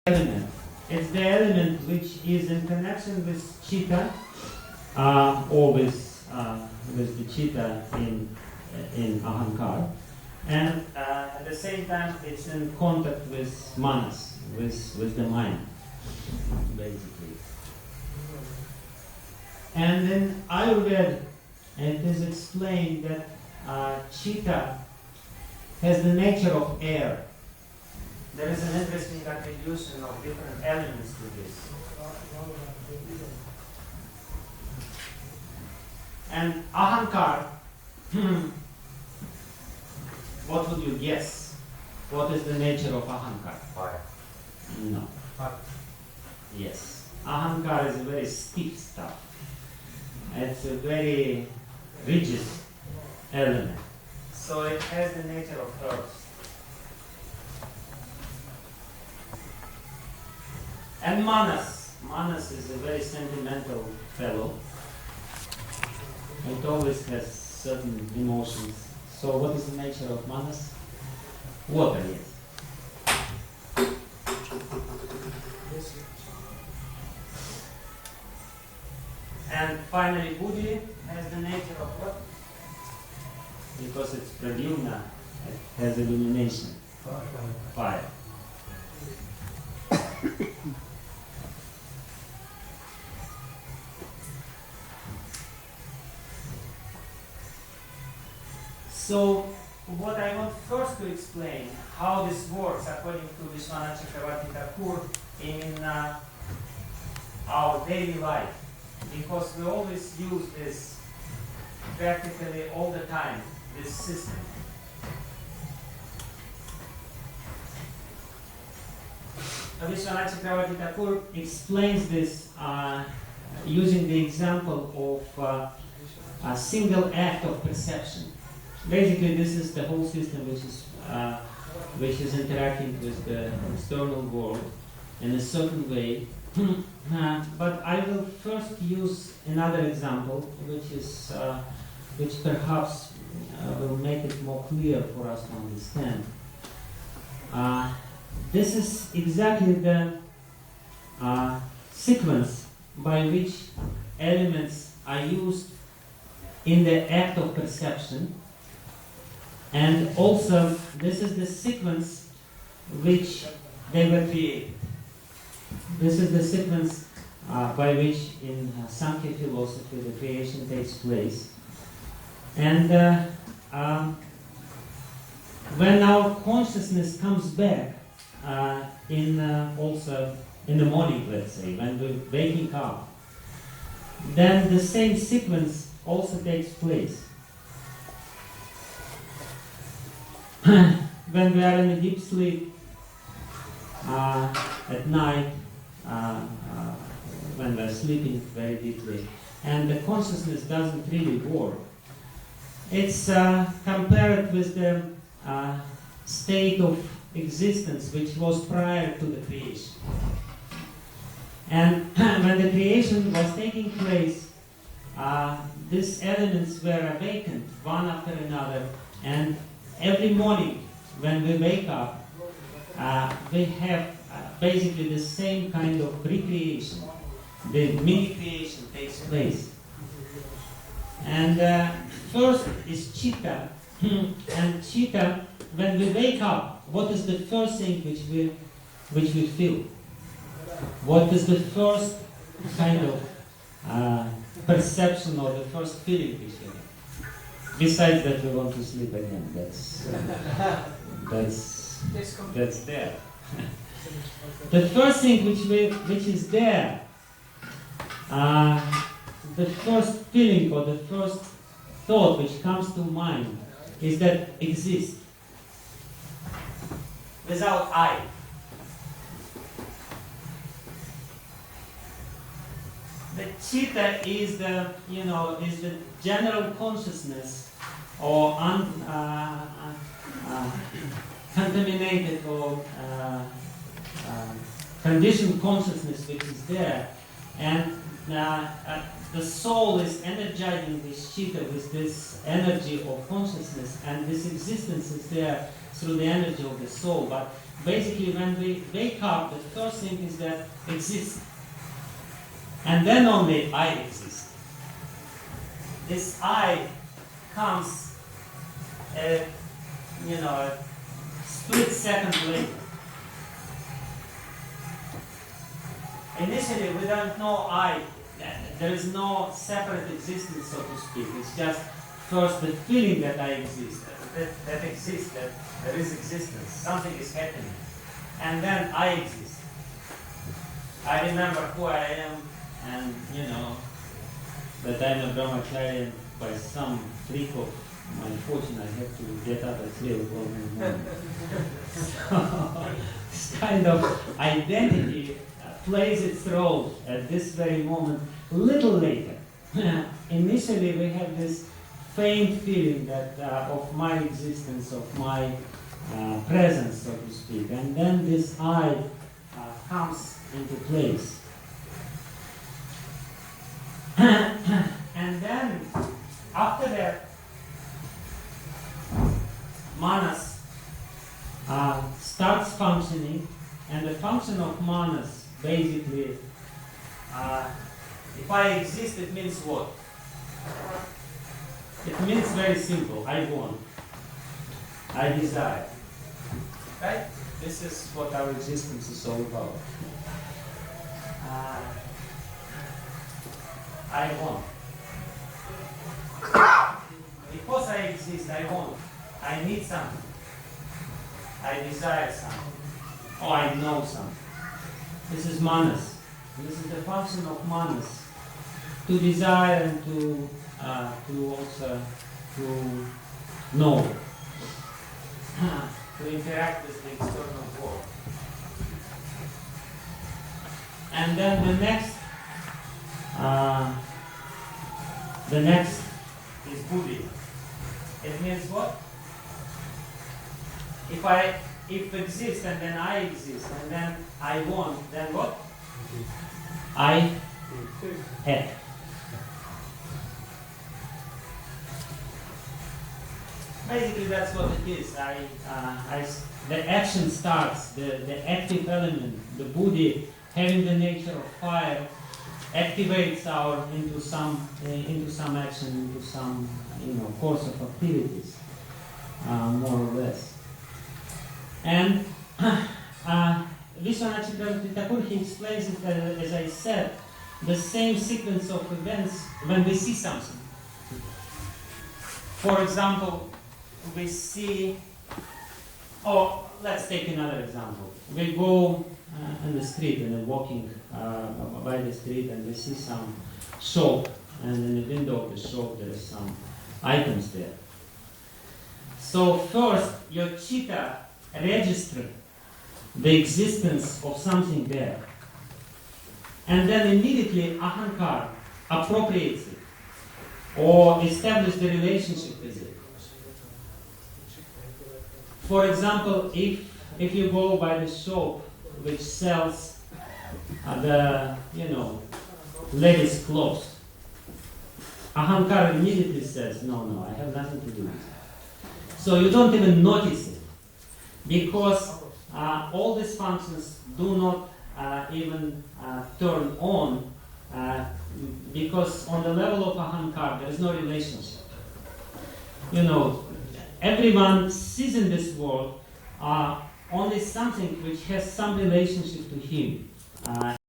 element. It's the element which is in connection with theta, or with the theta in ahankar, and at the same time it's in contact with manas, with the mind, basically. And in Ayurveda, it is explained that chitta has the nature of air. There is an interesting attribution of different elements to this. And ahankar, what would you guess? What is the nature of ahankar? Fire. No. Fire. Yes. Ahankar is a very stiff stuff. It's a very rigid element. So it has the nature of earth. And manas. Manas is a very sentimental fellow. It always has certain emotions. So what is the nature of manas? Water, yes. And finally, buddhi has the nature of what? Because it's pradyumna, it has illumination. Fire. So, what I want first to explain, how this works according to Vishwanath Chakravarti Thakur in our daily life. Because we always use this practically all the time, this system. Vishwanath Chakravarti Thakur explains this using the example of a single act of perception. Basically, this is the whole system which is interacting with the external world in a certain way. But I will first use another example, which perhaps will make it more clear for us to understand. This is exactly the sequence by which elements are used in the act of perception, and also this is the sequence which they were created. This is the sequence by which in Sankhya philosophy the creation takes place. And when our consciousness comes back also in the morning, let's say, when we're waking up, then the same sequence also takes place. When we are in a deep sleep at night, when we're sleeping very deeply, and the consciousness doesn't really work, it's compared with the state of existence which was prior to the creation. And when the creation was taking place, these elements were awakened one after another, and every morning when we wake up, we have basically the same kind of recreation. The mini creation takes place. And first is chitta. And chitta, when we wake up, what is the first thing which we feel? What is the first kind of perception or the first feeling which we have? Besides that, we want to sleep again. That's there. The first thing which is there, the first feeling or the first thought which comes to mind is that exist without I. The chitta is the general consciousness or contaminated or conditioned consciousness which is there, and the soul is energizing this chitta with this energy of consciousness, and this existence is there through the energy of the soul. But basically when we wake up, the first thing is that exist. And then only I exist. This I comes a split second later. Initially, we don't know I. There is no separate existence, so to speak. It's just first the feeling that I exist, that exists, that there is existence. Something is happening. And then I exist. I remember who I am, and that I'm a brahmacharya. By some freak of my fortune, I have to get up at 3 o'clock in the morning. So, this kind of identity plays its role at this very moment, little later. Initially, we have this faint feeling that of my existence, of my presence, so to speak, and then this I comes into place. And then, after that, manas starts functioning, and the function of manas basically, if I exist, it means what? It means very simple. I want. I desire. Right? This is what our existence is all about. I want. Because I exist, I want. I need something. I desire something. Or I know something. This is manas. This is the function of manas. To desire and to also to know. To interact with the external world. And then the next is buddhi. It means what? If exist and then I exist and then I want, then what? I have. Basically, that's what it is. The action starts, the active element, the buddhi, having the nature of fire, activates into some action, into some course of activities, more or less. And Vishwanath Chakravarti Thakur, he explains it as I said, the same sequence of events when we see something. For example, we see, let's take another example. We go in the street and we're walking by the street and we see some shop, and in the window of the shop there are some items there. So first your chitta registers the existence of something there, and then immediately ahankar appropriates it or establishes the relationship with it. For example, if you go by the shop which sells the ladies' clothes, ahankar immediately says, no, I have nothing to do with it. So you don't even notice it, because all these functions do not even turn on, because on the level of ahankar there is no relationship. Everyone sees in this world only something which has some relationship to him.